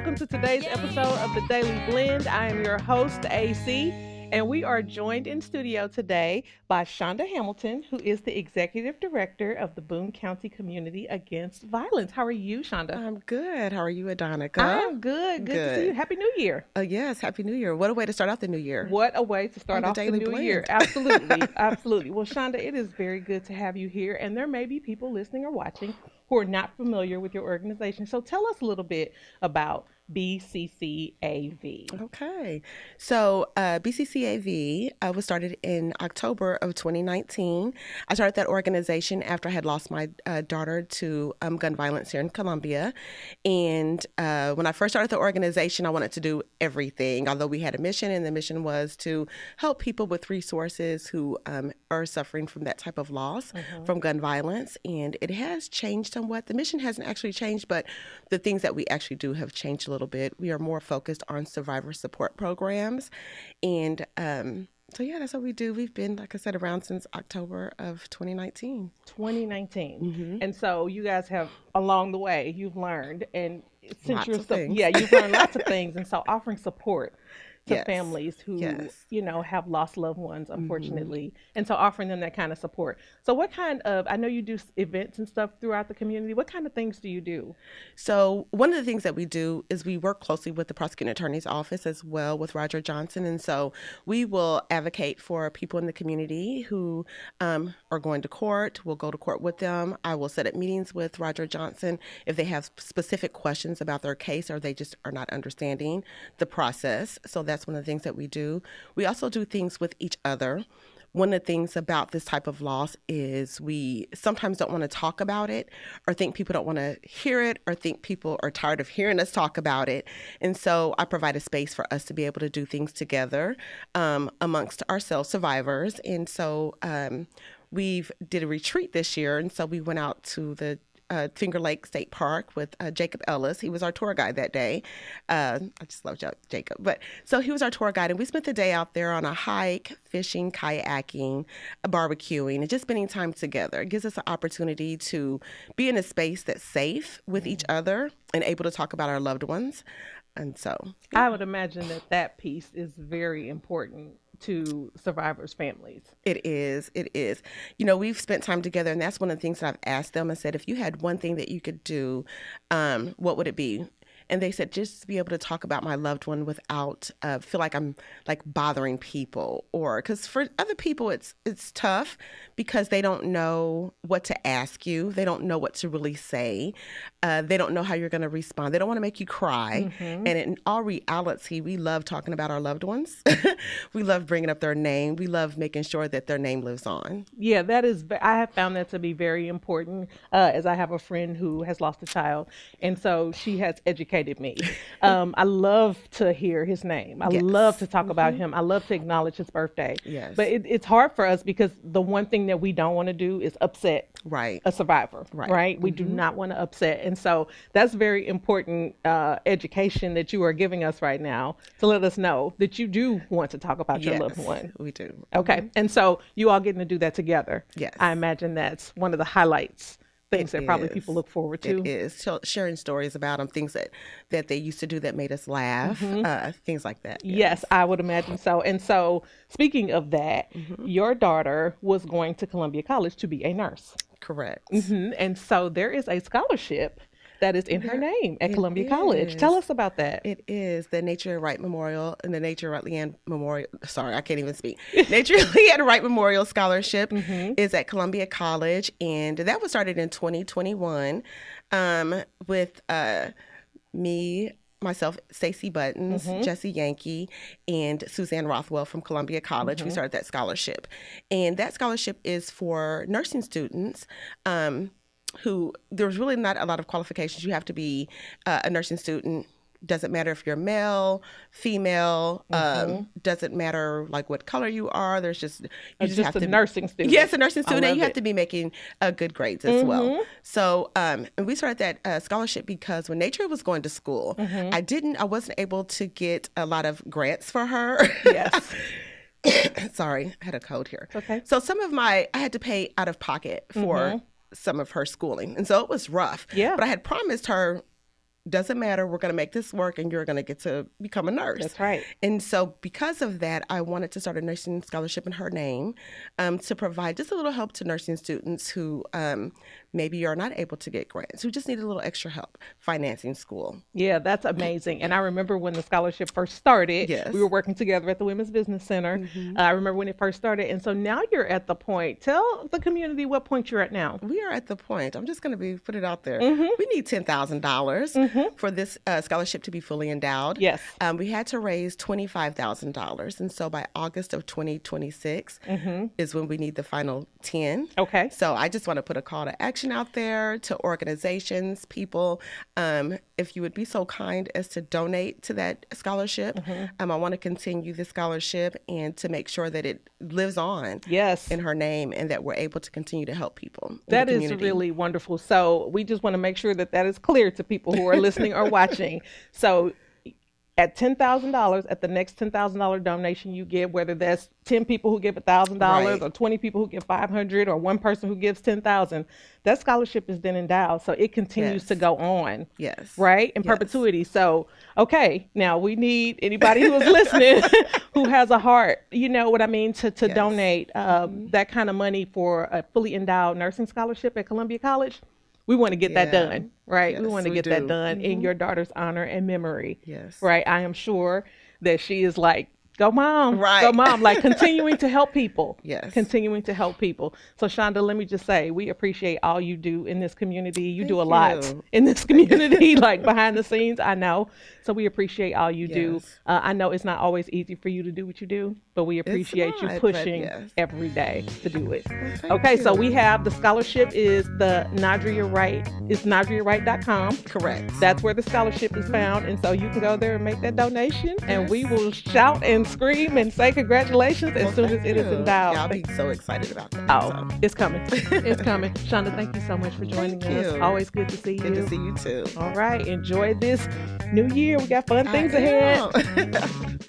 welcome to today's episode of the Daily Blend. I am your host, AC, and we are joined in studio today by Shaunda Hamilton, who is the Executive Director of the Boone County Community Against Violence. How are you, Shaunda? I'm good. How are you, Adonica? I'm good. Good to see you. Happy New Year. Yes, Happy New Year. What a way to start off the new year. What a way to start On the off the Daily new Blend. year. Absolutely. Absolutely. Well, Shaunda, it is very good to have you here. And there may be people listening or watching who are not familiar with your organization. So tell us a little bit about BCCAV. Okay. So BCCAV was started in October of 2019. I started that organization after I had lost my daughter to gun violence here in Columbia. And when I first started the organization, I wanted to do everything, although we had a mission, and the mission was to help people with resources who are suffering from that type of loss from gun violence. And it has changed somewhat. The mission hasn't actually changed, but the things that we actually do have changed a little bit. We are more focused on survivor support programs. And so, yeah, that's what we do. We've been, like I said, around since October of 2019. 2019. And so you guys have, along the way, you've learned, and since Lots you're of things. yeah, you've learned lots of things. And so offering support to Yes. families who, Yes. have lost loved ones, unfortunately. And so offering them that kind of support. So what kind of, I know you do events and stuff throughout the community. What kind of things do you do? So one of the things that we do is we work closely with the prosecuting attorney's office as well with Roger Johnson. And so we will advocate for people in the community who are going to court. We'll go to court with them. I will set up meetings with Roger Johnson if they have specific questions about their case or they just are not understanding the process. So that's one of the things that we do. We also do things with each other. One of the things about this type of loss is we sometimes don't want to talk about it or think people don't want to hear it or think people are tired of hearing us talk about it. And so I provide a space for us to be able to do things together amongst ourselves, survivors. And so we've did a retreat this year. And so we went out to the Finger Lake State Park with Jacob Ellis. He was our tour guide that day. I just love Jacob. But so he was our tour guide, and we spent the day out there on a hike, fishing, kayaking, barbecuing, and just spending time together. It gives us an opportunity to be in a space that's safe with each other and able to talk about our loved ones. And so I would imagine that piece is very important to survivors' families. It is. It is. We've spent time together, and that's one of the things that I've asked them. I said, if you had one thing that you could do, what would it be? And they said, just to be able to talk about my loved one without feel like I'm like bothering people, or because for other people it's tough because they don't know what to ask you, they don't know what to really say, they don't know how you're going to respond, they don't want to make you cry. And in all reality, we love talking about our loved ones. We love bringing up their name. We love making sure that their name lives on. Yeah, that is. I have found that to be very important. As I have a friend who has lost a child, and so she has educated me. I love to hear his name. I love to talk about him. I love to acknowledge his birthday. Yes. But it's hard for us because the one thing that we don't want to do is upset a survivor. Right. We do not want to upset. And so that's very important education that you are giving us right now to let us know that you do want to talk about your loved one. We do. Okay. And so you all getting to do that together. Yes. I imagine that's one of the highlights. Things that probably people look forward to. It is. Sharing stories about them, things that they used to do that made us laugh, things like that. Yes, I would imagine so. And so, speaking of that, your daughter was going to Columbia College to be a nurse. Correct. And so there is a scholarship that is in her name at Columbia College. Tell us about that. It is the Nature and Right Memorial and the Nature Right Leanne Memorial. Sorry, I can't even speak. Nature Leanne Right Memorial Scholarship is at Columbia College, and that was started in 2021 with me, myself, Stacey Buttons, Jesse Yankee, and Suzanne Rothwell from Columbia College. We started that scholarship, and that scholarship is for nursing students. Who there's really not a lot of qualifications. You have to be a nursing student. Doesn't matter if you're male, female. Doesn't matter like what color you are. There's just you just have a to nursing student. Yes, a nursing student. And you it. have to be making good grades as well. So and we started that scholarship because when Nature was going to school, I wasn't able to get a lot of grants for her. Yes. Sorry, I had a cold here. Okay. So I had to pay out of pocket for some of her schooling. And so it was rough. Yeah. But I had promised her doesn't matter. We're going to make this work, and you're going to get to become a nurse. That's right. And so because of that, I wanted to start a nursing scholarship in her name to provide just a little help to nursing students who maybe are not able to get grants, who just need a little extra help financing school. Yeah, that's amazing. And I remember when the scholarship first started, we were working together at the Women's Business Center. Mm-hmm. I remember when it first started. And so now you're at the point. Tell the community what point you're at now. We are at the point. I'm just going to put it out there. Mm-hmm. We need $10,000 for this scholarship to be fully endowed. Yes. We had to raise $25,000. And so by August of 2026 is when we need the final 10. Okay. So I just want to put a call to action out there to organizations, people. If you would be so kind as to donate to that scholarship, I want to continue the scholarship and to make sure that it lives on in her name and that we're able to continue to help people. That is really wonderful. So we just want to make sure that is clear to people who are listening or watching. So at $10,000, at the next $10,000 donation you give, whether that's 10 people who give $1,000 or 20 people who give $500 or one person who gives $10,000, that scholarship is then endowed. So it continues to go on. Yes. Right? In perpetuity. So, okay, now we need anybody who is listening who has a heart, you know what I mean, to donate that kind of money for a fully endowed nursing scholarship at Columbia College. We want to get that done, right? Yes, we want to get that done in your daughter's honor and memory. Yes. Right? I am sure that she is like, go mom, right. Go mom, like continuing to help people. Yes. Continuing to help people. So Shaunda, let me just say, we appreciate all you do in this community. You do a lot in this community, like behind the scenes, I know. So we appreciate all you do. I know it's not always easy for you to do what you do, but we appreciate you pushing every day to do it. Well, okay, so we have the scholarship is the Nadria Wright. It's NadriaWright.com. Correct. That's where the scholarship is found. And so you can go there and make that donation and we will shout and scream and say congratulations as soon as it is endowed. Yeah, I'll be so excited about that. Oh, it's coming. It's coming. Shaunda, thank you so much for joining us. Always good to see you. Good to see you too. All right. Enjoy this new year. We got fun things ahead.